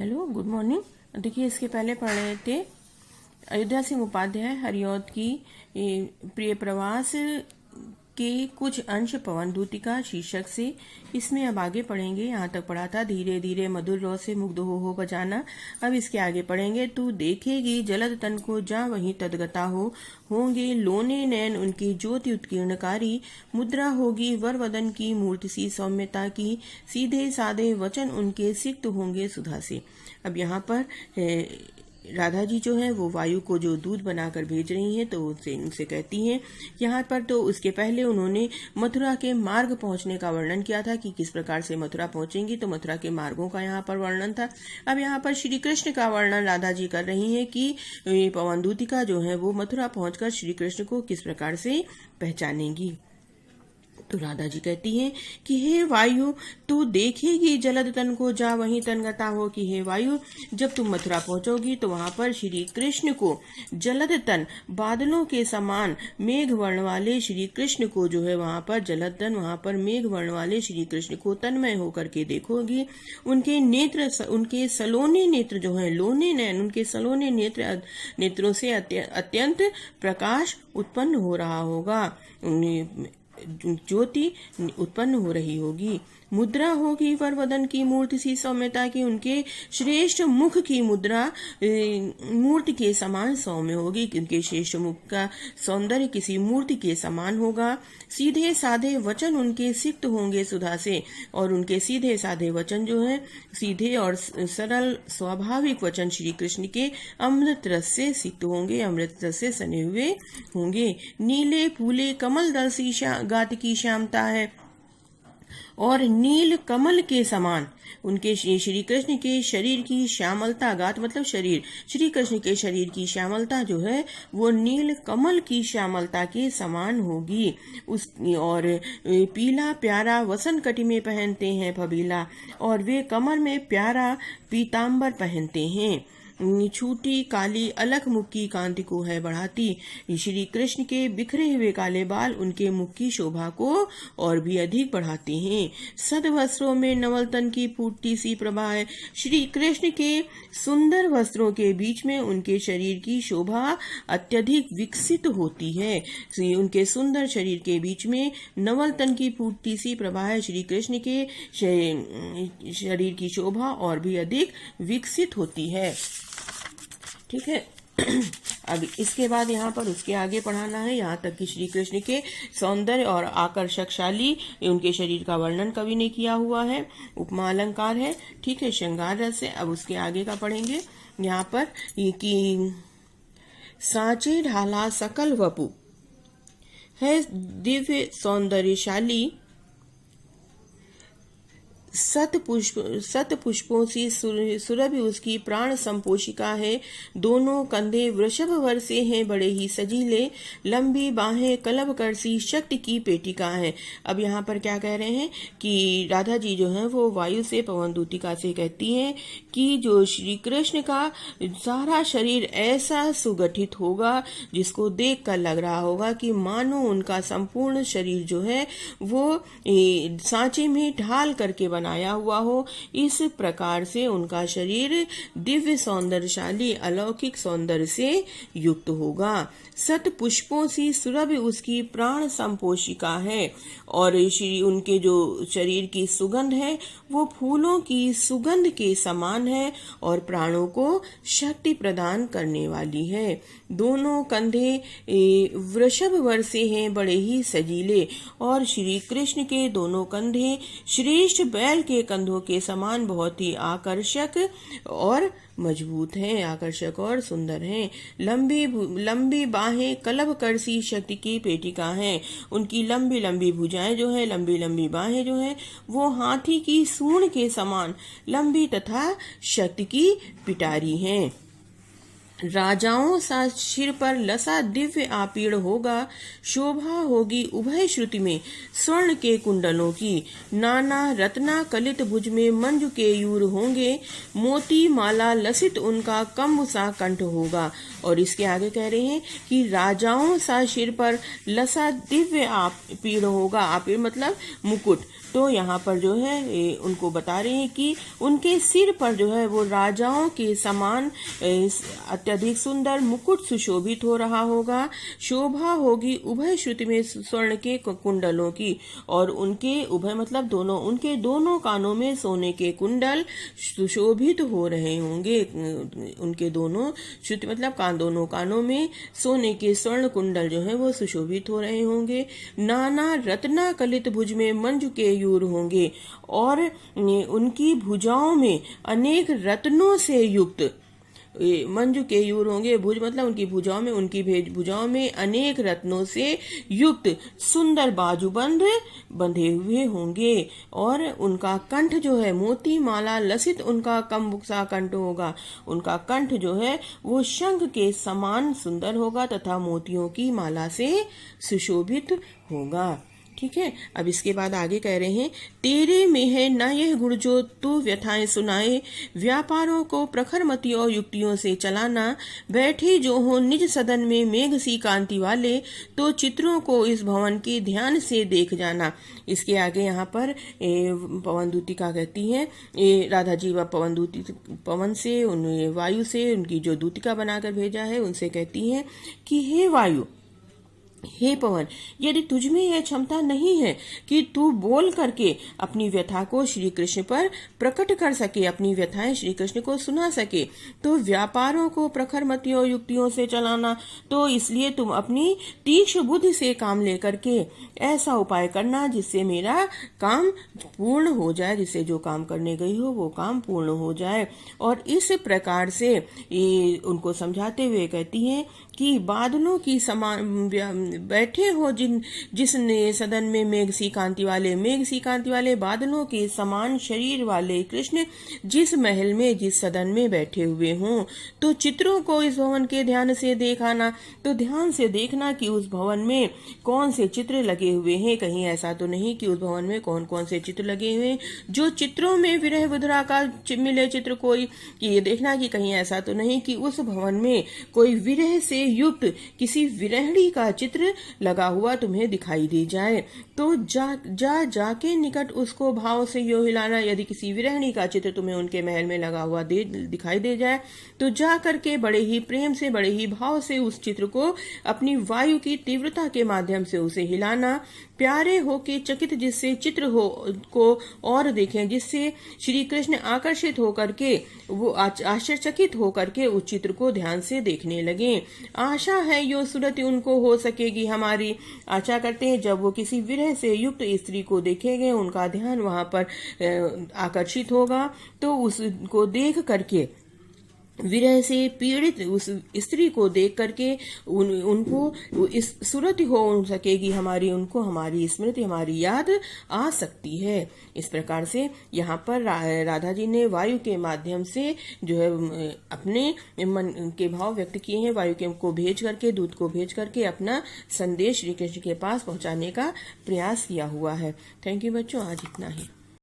Hello, good morning. देखिए, इसके पहले पढ़ रहे थे अयोध्या सिंह उपाध्याय हरिऔध की प्रिय प्रवास के कुछ अंश पवन दूतिका शीर्षक से। इसमें अब आगे पढ़ेंगे। यहाँ तक पढ़ा था धीरे धीरे मधुर रौ से मुग्ध हो बजाना। अब इसके आगे पढ़ेंगे। तू देखेगी जलद तन को जा वहीं तदगता होंगे लोने नैन उनकी ज्योति उत्कीर्णकारी। मुद्रा होगी वर वदन की मूर्ति सी सौम्यता की। सीधे साधे वचन उनके सिक्त होंगे सुधा से। अब यहाँ पर राधा जी जो है वो वायु को जो दूध बनाकर भेज रही हैं, तो उनसे कहती हैं। यहाँ पर तो उसके पहले उन्होंने मथुरा के मार्ग पहुंचने का वर्णन किया था कि किस प्रकार से मथुरा पहुंचेंगी, तो मथुरा के मार्गों का यहाँ पर वर्णन था। अब यहाँ पर श्री कृष्ण का वर्णन राधा जी कर रही हैं कि पवन दूतिका जो है वो मथुरा पहुंचकर श्री कृष्ण को किस प्रकार से पहचानेंगी। तो राधा जी कहती हैं कि हे वायु, तू देखेगी जलद तन को जा वहीं तनगता हो। कि हे वायु, जब तुम मथुरा पहुंचोगी तो वहां पर श्री कृष्ण को जलद तन बादलों के समान मेघ वर्ण वाले श्री कृष्ण को जो है वहां पर जलद तन वहां पर मेघ वर्ण वाले श्री कृष्ण को तन्मय होकर के देखोगी। उनके नेत्र, उनके सलोने नेत्र जो है लोने नैन, उनके सलोने नेत्रों से अत्यंत प्रकाश उत्पन्न हो रहा होगा, ज्योति उत्पन्न हो रही होगी। मुद्रा होगी वर वदन की मूर्ति सी सौम्यता की। उनके श्रेष्ठ मुख की मुद्रा मूर्ति के समान सौम्य होगी, क्योंकि श्रेष्ठ मुख का सौंदर्य किसी मूर्ति के समान होगा। सीधे साधे वचन उनके सिक्त होंगे सुधा से, और उनके सीधे साधे वचन जो है, सीधे और सरल स्वाभाविक वचन श्री कृष्ण के अमृत रस से सिक्त होंगे, अमृत रस से सने हुए होंगे। नीले फूले कमल दल सी गात की श्यामता है, और नील कमल के समान उनके श्री कृष्ण के शरीर की श्यामलता, गात मतलब शरीर, श्री कृष्ण के शरीर की श्यामलता जो है वो नील कमल की श्यामलता के समान होगी। और पीला प्यारा वसन कटी में पहनते हैं फबीला, और वे कमर में प्यारा पीताम्बर पहनते हैं। छूटी काली अलख मुख की कांति को है बढ़ाती। श्री कृष्ण के बिखरे हुए काले बाल उनके मुख की शोभा को और भी अधिक बढ़ाते हैं। सद वस्त्रों में नवल तन की फूटती सी प्रभा है। श्री कृष्ण के सुंदर वस्त्रों के बीच में उनके शरीर की शोभा अत्यधिक विकसित होती है। उनके सुंदर शरीर के बीच में नवल तन की फूटती सी प्रभा है। श्री कृष्ण के शरीर की शोभा और भी अधिक विकसित होती है। ठीक है। अब इसके बाद यहाँ पर उसके आगे पढ़ाना है, यहाँ तक कि श्री कृष्ण के सौंदर्य और आकर्षकशाली उनके शरीर का वर्णन कवि ने किया हुआ है। उपमा अलंकार है, ठीक है, श्रृंगार रस है। अब उसके आगे का पढ़ेंगे। यहाँ पर कि सांचे ढाला सकल वपु है दिव्य सौंदर्यशाली। सत पुष्पों सी सुरभि उसकी प्राण संपोषिका है। दोनों कंधे वृषभ वर से हैं बड़े ही सजीले। लंबी बाहें कलब कर सी शक्ति की पेटिका है। अब यहाँ पर क्या कह रहे हैं कि राधा जी जो है वो वायु से पवन दूतिका से कहती हैं कि जो श्री कृष्ण का सारा शरीर ऐसा सुगठित होगा जिसको देख कर लग रहा होगा कि मानो उनका संपूर्ण शरीर जो है वो सांचे में ढाल करके बनाया हुआ हो। इस प्रकार से उनका शरीर दिव्य सौंदर्यशाली अलौकिक सौंदर्य से युक्त होगा। सत पुष्पों सी सुरभि उसकी प्राण संपोषिका है, और श्री उनके जो शरीर की सुगंध है वो फूलों की सुगंध के समान है और प्राणों को शक्ति प्रदान करने वाली है। दोनों कंधे वृषभ वर से हैं बड़े ही सजीले, और श्री कृष्ण के दोनों कंधे श्रेष्ठ बैल के कंधों के समान बहुत ही आकर्षक और मजबूत हैं, आकर्षक और सुंदर हैं। लंबी बाहें कलब कर सी शक्ति की पेटिका हैं। उनकी लंबी लंबी भुजाएं जो है, लंबी लंबी बाहें जो हैं वो हाथी की सूंड के समान लंबी तथा शक्ति की पिटारी हैं। राजाओं सा सिर पर लसा दिव्य आपीड़ होगा, शोभा होगी उभय श्रुति में स्वर्ण के कुंडलों की। नाना रत्ना कलित भुज में मंजु के यूर होंगे, मोती माला लसित उनका कम्ब सा कंठ होगा। और इसके आगे कह रहे हैं कि राजाओं सा सिर पर लसा दिव्य आपीड़ होगा। आपीड़ मतलब मुकुट। तो यहाँ पर जो है उनको बता रहे हैं कि उनके सिर पर जो है वो राजाओं के समान अत्यधिक सुंदर मुकुट सुशोभित हो रहा होगा। शोभा होगी उभय श्रुति में स्वर्ण के कुंडलों की। और उनके उभय मतलब दोनों, उनके दोनों कानों में सोने के कुंडल सुशोभित हो रहे होंगे। उनके दोनों श्रुति मतलब दोनों कानों में सोने के स्वर्ण कुंडल जो है वो सुशोभित हो रहे होंगे। नाना रत्ना कलित भुज में मंजु के यूर होंगे, और उनकी भुजाओं में अनेक रत्नों से युक्त मंजू के यूर होंगे। भुज मतलब उनकी भुजाओं में, उनकी भुजाओं में अनेक रत्नों से युक्त सुंदर बाजूबंद बंधे हुए होंगे। और उनका कंठ जो है मोती माला लसित उनका कम्ब सा कंठ होगा। उनका कंठ जो है वो शंख के समान सुंदर होगा तथा मोतियों की माला से सुशोभित होगा। ठीक है। अब इसके बाद आगे कह रहे हैं, तेरे में है न यह गुण जो तू व्यथाएं सुनाए, व्यापारों को प्रखर मतियों युक्तियों से चलाना। बैठे जो हो निज सदन में मेघ सी कांति वाले, तो चित्रों को इस भवन के ध्यान से देख जाना। इसके आगे यहाँ पर पवन दूतिका कहती है, राधा जी व पवन से वायु से उनकी जो दूतिका बनाकर भेजा है उनसे कहती है कि हे वायु, हे पवन, यदि तुझमें यह क्षमता नहीं है कि तू बोल करके अपनी व्यथा को श्री कृष्ण पर प्रकट कर सके, अपनी व्यथाएं श्री कृष्ण को सुना सके, तो व्यापारों को प्रखर मतियों युक्तियों से चलाना, तो इसलिए तुम अपनी तीक्ष्ण बुद्धि से काम लेकर के ऐसा उपाय करना जिससे मेरा काम पूर्ण हो जाए, जिससे जो काम करने गई हो वो काम पूर्ण हो जाए। और इस प्रकार से उनको समझाते हुए कहती हैं कि बादलों की समान बैठे हो जिसने सदन में मेघ सी कांति वाले बादलों के समान शरीर वाले कृष्ण जिस महल में जिस सदन में बैठे हुए हों, तो चित्रों को इस भवन के ध्यान से देखाना। तो ध्यान से देखना कि उस भवन में कौन से चित्र लगे हुए हैं। कहीं ऐसा तो नहीं कि उस भवन में कौन कौन से चित्र लगे हुए हैं। जो चित्रों में विरह विधुरा का मिले चित्र कोई, कि ये देखना कि कहीं ऐसा तो नहीं कि उस भवन में कोई विरह से युक्त किसी विरहणी का चित्र लगा हुआ तुम्हें दिखाई दे जाए। तो जाके निकट उसको भाव से यो हिलाना। यदि किसी विरहणी का चित्र तुम्हें उनके महल में लगा हुआ दिखाई दे जाए, तो जा करके बड़े ही प्रेम से, बड़े ही भाव से उस चित्र को अपनी वायु की तीव्रता के माध्यम से उसे हिलाना। प्यारे हो के चकित जिससे चित्र हो को और देखें, जिससे श्री कृष्ण आकर्षित होकर के वो आश्चर्यचकित होकर के उस चित्र को ध्यान से देखने लगे। आशा है यो सुरति उनको हो सकेगी हमारी। आशा करते हैं जब वो किसी विरह से युक्त स्त्री को देखेंगे, उनका ध्यान वहां पर आकर्षित होगा, तो उसको देख करके विरह से पीड़ित उस स्त्री को देख करके उनको इस सुरति हो सकेगी हमारी, उनको हमारी स्मृति, हमारी याद आ सकती है। इस प्रकार से यहाँ पर राधा जी ने वायु के माध्यम से जो है अपने मन के भाव व्यक्त किए हैं। वायु के को भेज करके, दूत को भेज करके अपना संदेश श्री कृष्ण के पास पहुंचाने का प्रयास किया हुआ है। थैंक यू बच्चों, आज इतना ही।